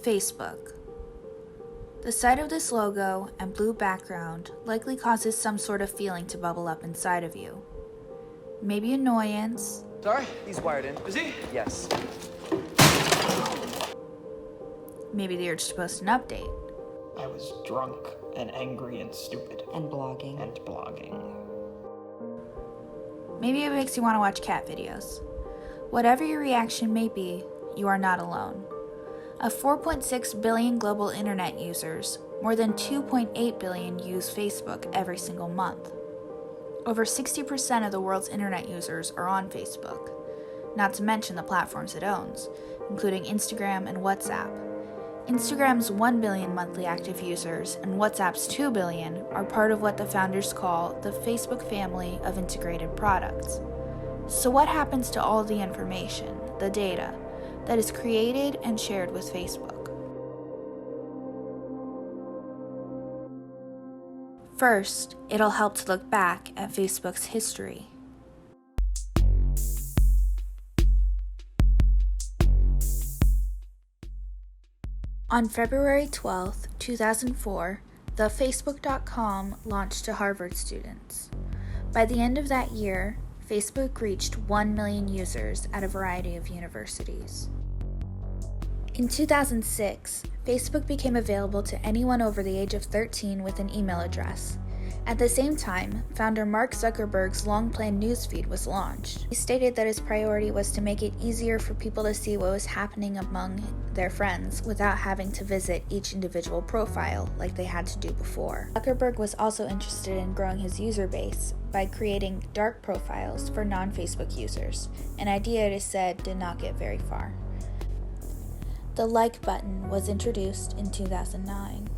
Facebook. The sight of this logo and blue background likely causes some sort of feeling to bubble up inside of you. Maybe annoyance. Sorry? He's wired in. Is he? Yes. Maybe the urge to post an update. I was drunk and angry and stupid. And blogging. Maybe it makes you want to watch cat videos. Whatever your reaction may be, you are not alone. Of 4.6 billion global internet users, more than 2.8 billion use Facebook every single month. Over 60% of the world's internet users are on Facebook, not to mention the platforms it owns, including Instagram and WhatsApp. Instagram's 1 billion monthly active users and WhatsApp's 2 billion are part of what the founders call the Facebook family of integrated products. So what happens to all the information, the data, that is created and shared with Facebook? First, it'll help to look back at Facebook's history. On February 12, 2004, the Facebook.com launched to Harvard students. By the end of that year, Facebook reached 1 million users at a variety of universities. In 2006, Facebook became available to anyone over the age of 13 with an email address. At the same time, founder Mark Zuckerberg's long-planned newsfeed was launched. He stated that his priority was to make it easier for people to see what was happening among their friends without having to visit each individual profile like they had to do before. Zuckerberg was also interested in growing his user base by creating dark profiles for non-Facebook users, an idea it is said did not get very far. The like button was introduced in 2009.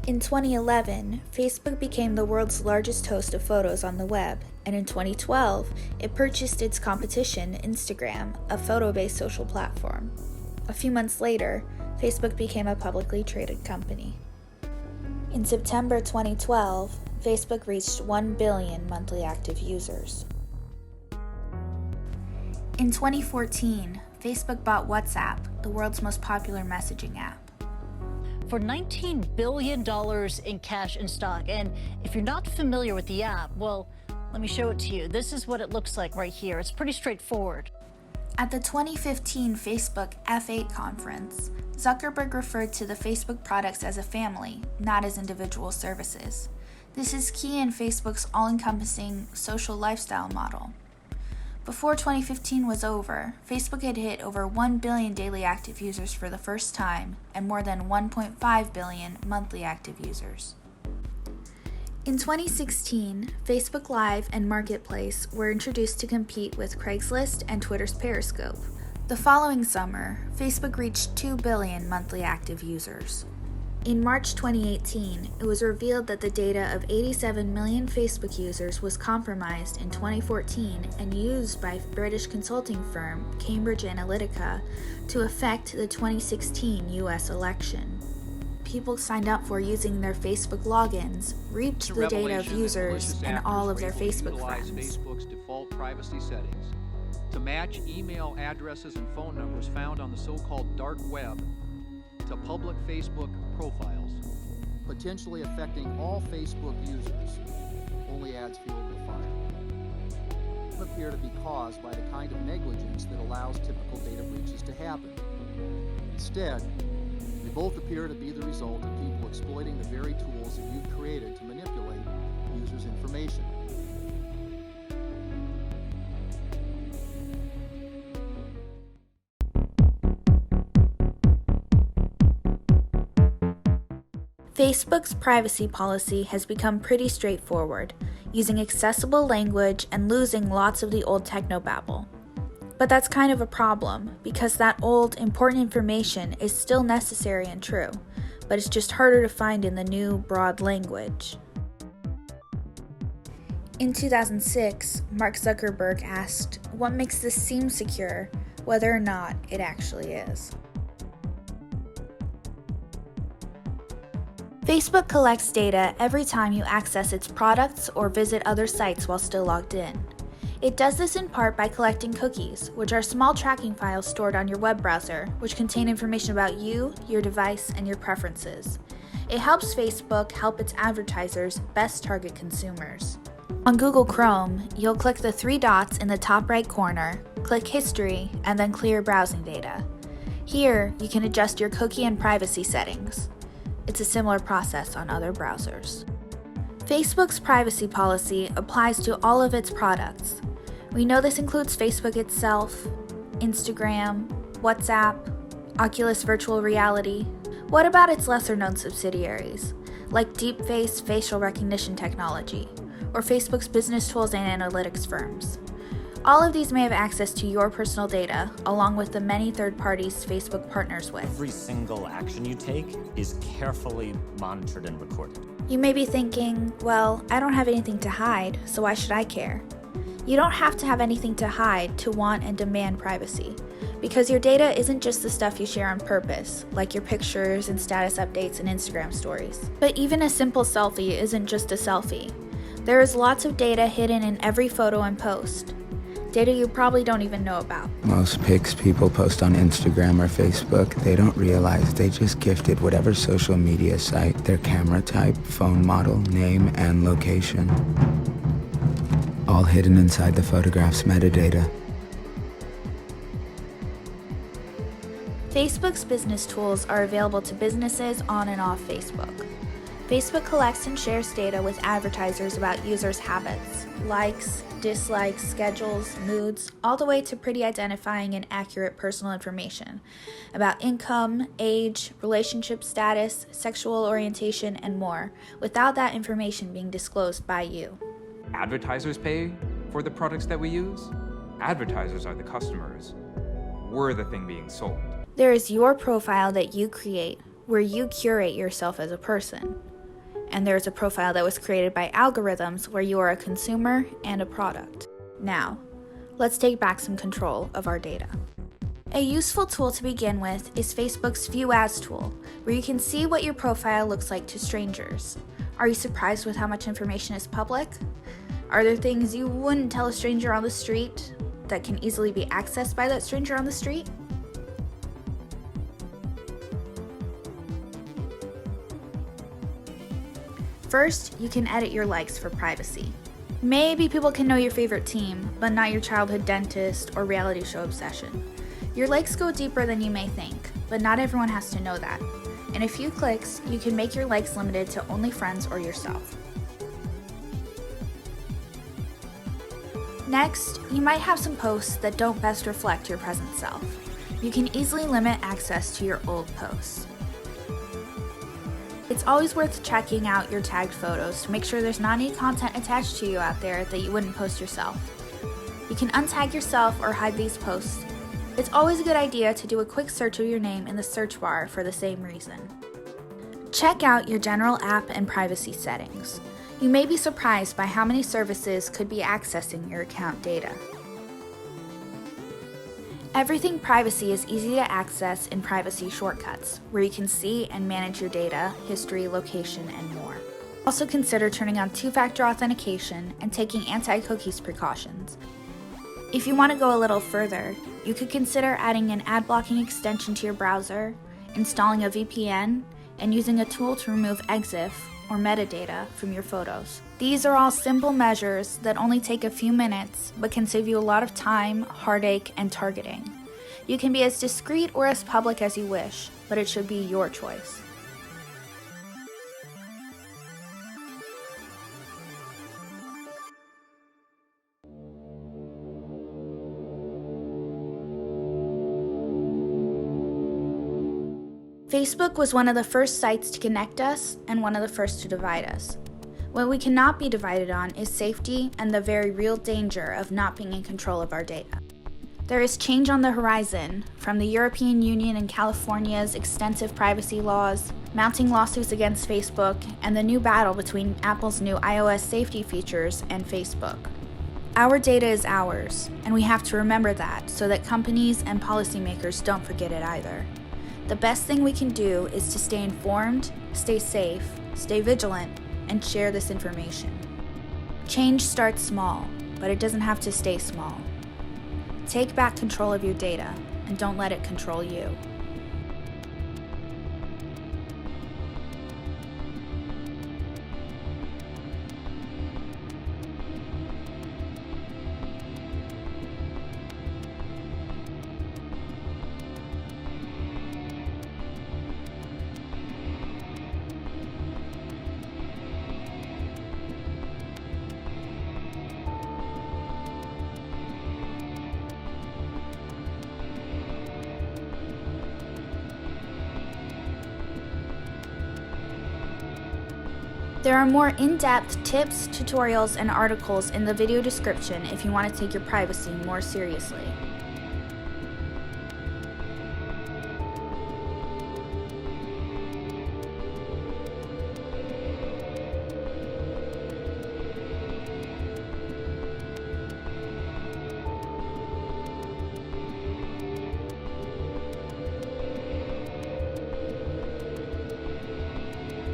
In 2011, Facebook became the world's largest host of photos on the web, and in 2012, it purchased its competition, Instagram, a photo-based social platform. A few months later, Facebook became a publicly traded company. In September 2012, Facebook reached 1 billion monthly active users. In 2014, Facebook bought WhatsApp, the world's most popular messaging app, for $19 billion in cash and stock. And if you're not familiar with the app, well, let me show it to you. This is what it looks like right here. It's pretty straightforward. At the 2015 Facebook F8 conference, Zuckerberg referred to the Facebook products as a family, not as individual services. This is key in Facebook's all-encompassing social lifestyle model. Before 2015 was over, Facebook had hit over 1 billion daily active users for the first time and more than 1.5 billion monthly active users. In 2016, Facebook Live and Marketplace were introduced to compete with Craigslist and Twitter's Periscope. The following summer, Facebook reached 2 billion monthly active users. In March 2018, it was revealed that the data of 87 million Facebook users was compromised in 2014 and used by British consulting firm Cambridge Analytica to affect the 2016 US election. People signed up for using their Facebook logins, reaped the data of users and all of their Facebook friends. Facebook's default privacy settings to match email addresses and phone numbers found on the so-called dark web to public Facebook profiles, potentially affecting all Facebook users. Only adds fuel to the fire. Appear to be caused by the kind of negligence that allows typical data breaches to happen. Instead, they both appear to be the result of people exploiting the very tools that you've created to manipulate users' information. Facebook's privacy policy has become pretty straightforward, using accessible language and losing lots of the old technobabble. But that's kind of a problem, because that old, important information is still necessary and true, but it's just harder to find in the new, broad language. In 2006, Mark Zuckerberg asked, "What makes this seem secure, whether or not it actually is?" Facebook collects data every time you access its products or visit other sites while still logged in. It does this in part by collecting cookies, which are small tracking files stored on your web browser, which contain information about you, your device, and your preferences. It helps Facebook help its advertisers best target consumers. On Google Chrome, you'll click the 3 dots in the top right corner, click History, and then Clear Browsing Data. Here, you can adjust your cookie and privacy settings. It's a similar process on other browsers. Facebook's privacy policy applies to all of its products. We know this includes Facebook itself, Instagram, WhatsApp, Oculus Virtual Reality. What about its lesser-known subsidiaries, like deep-face facial recognition technology, or Facebook's business tools and analytics firms? All of these may have access to your personal data, along with the many third parties Facebook partners with. Every single action you take is carefully monitored and recorded. You may be thinking, well, I don't have anything to hide, so why should I care? You don't have to have anything to hide to want and demand privacy, because your data isn't just the stuff you share on purpose, like your pictures and status updates and Instagram stories. But even a simple selfie isn't just a selfie. There is lots of data hidden in every photo and post. Data you probably don't even know about. Most pics people post on Instagram or Facebook, they don't realize they just gifted whatever social media site, their camera type, phone model, name, and location. All hidden inside the photograph's metadata. Facebook's business tools are available to businesses on and off Facebook. Facebook collects and shares data with advertisers about users' habits, likes, dislikes, schedules, moods, all the way to pretty identifying and accurate personal information about income, age, relationship status, sexual orientation, and more, without that information being disclosed by you. Advertisers pay for the products that we use. Advertisers are the customers. We're the thing being sold. There is your profile that you create, where you curate yourself as a person. And there's a profile that was created by algorithms where you are a consumer and a product. Now, let's take back some control of our data. A useful tool to begin with is Facebook's View As tool, where you can see what your profile looks like to strangers. Are you surprised with how much information is public? Are there things you wouldn't tell a stranger on the street that can easily be accessed by that stranger on the street? First, you can edit your likes for privacy. Maybe people can know your favorite team, but not your childhood dentist or reality show obsession. Your likes go deeper than you may think, but not everyone has to know that. In a few clicks, you can make your likes limited to only friends or yourself. Next, you might have some posts that don't best reflect your present self. You can easily limit access to your old posts. It's always worth checking out your tagged photos to make sure there's not any content attached to you out there that you wouldn't post yourself. You can untag yourself or hide these posts. It's always a good idea to do a quick search of your name in the search bar for the same reason. Check out your general app and privacy settings. You may be surprised by how many services could be accessing your account data. Everything privacy is easy to access in privacy shortcuts, where you can see and manage your data, history, location, and more. Also consider turning on two-factor authentication and taking anti-cookies precautions. If you want to go a little further, you could consider adding an ad blocking extension to your browser, installing a VPN, and using a tool to remove EXIF or metadata from your photos. These are all simple measures that only take a few minutes, but can save you a lot of time, heartache, and targeting. You can be as discreet or as public as you wish, but it should be your choice. Facebook was one of the first sites to connect us and one of the first to divide us. What we cannot be divided on is safety and the very real danger of not being in control of our data. There is change on the horizon, from the European Union and California's extensive privacy laws, mounting lawsuits against Facebook, and the new battle between Apple's new iOS safety features and Facebook. Our data is ours, and we have to remember that so that companies and policymakers don't forget it either. The best thing we can do is to stay informed, stay safe, stay vigilant, and share this information. Change starts small, but it doesn't have to stay small. Take back control of your data, and don't let it control you. There are more in-depth tips, tutorials, and articles in the video description if you want to take your privacy more seriously.